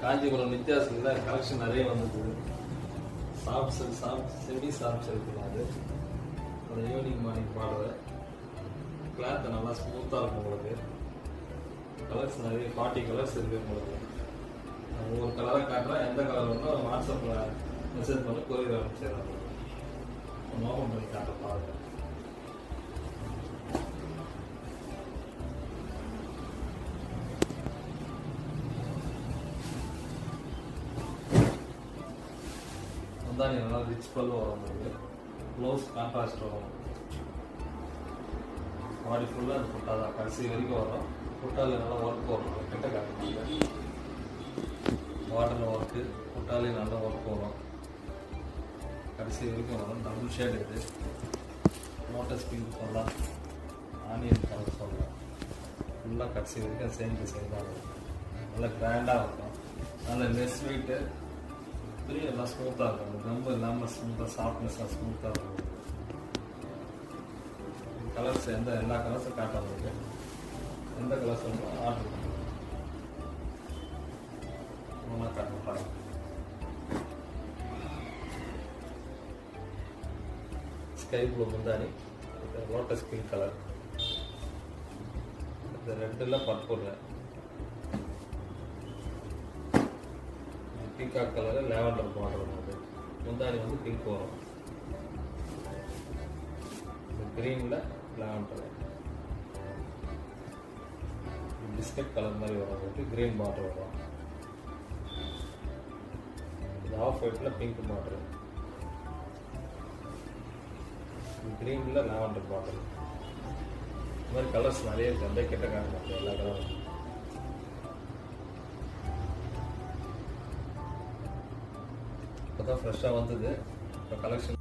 Kanchipuram நித்யாசில் collection நிறைய வந்தது. Semi soft இருக்குங்க. அது ஈவினிங் மார்னிங் பாடுறேன். கிளாத் நல்லா ஸ்மூத்தாக இருக்கும். உங்களுக்கு கலர்ஸ் நிறைய 40 கலர்ஸ் இருக்குது. உங்களுக்கு ஒவ்வொரு கலராக காட்டுறேன். எந்த கலர் வேணும் வாட்ஸ்அப்பில் மெசேஜ் பண்ணி கொரியர் அனுப்பிச்சிடுறாங்க. ஓப்பன் பண்ணி காட்டுற பாருங்க. முந்தானி நல்லா ரிச் பல்லு வரும். உங்களுக்கு ப்ளவுஸ் கான்ட்ராஸ்ட் வரும். பாடி ஃபுல்லாக அந்த புட்டா தான் கடைசி வரைக்கும் வரும். புட்டாவில் நல்லா ஒர்க் வரும். கிட்ட காட்டுங்க. வாட்டரில் ஒர்க்கு, புட்டாலையும் நல்லா ஒர்க் வரும். கடைசி வரைக்கும் வரும். டபுள் ஷேட் இது. லோட்டஸ் பிங்க் சொல்லலாம், ஆனியன் கலர் சொல்லலாம். ஃபுல்லாக கடைசி வரைக்கும் சேம் டிசைன் தான் இருக்கும். நல்லா கிராண்டாக இருக்கும். நல்ல லெஸ் வெயிட்டு, எல்லாம் ஸ்மூத்தாக இருக்கும். ரொம்ப இல்லாமல் ஸ்மூத்தாக சாஃப்ட்னஸாக ஸ்மூத்தாக இருக்கும். கலர்ஸ் எல்லா கலர்ஸும் காட்ட முடியும். எந்த கலர்ஸ் வந்து ஆர்டர் பண்ணுங்க. நல்லா காட்டணும் பாருங்க. ஸ்கை ப்ளூ முந்தானி, லோட்டஸ் பிங்க் கலர், இந்த ரெட்டில் purple, peacock colour, lavender border வருது. முந்தானி வந்து பிங்க் வரும். கிரீனில் லேவண்டர், பிஸ்கட் கலர் மாதிரி வரும். கிரீன் பார்டர் வரும். இது ஆஃப் ஒயிட்டில் பிங்க் பார்டர், கிரீனில் லேவண்டர் பார்டர். இந்த மாதிரி கலர்ஸ் நிறைய இருக்குது. அந்த கிட்ட காரணம் எல்லா கலரும். இப்போ தான் ஃப்ரெஷ்ஷாக வந்தது. இப்போ கலெக்ஷன்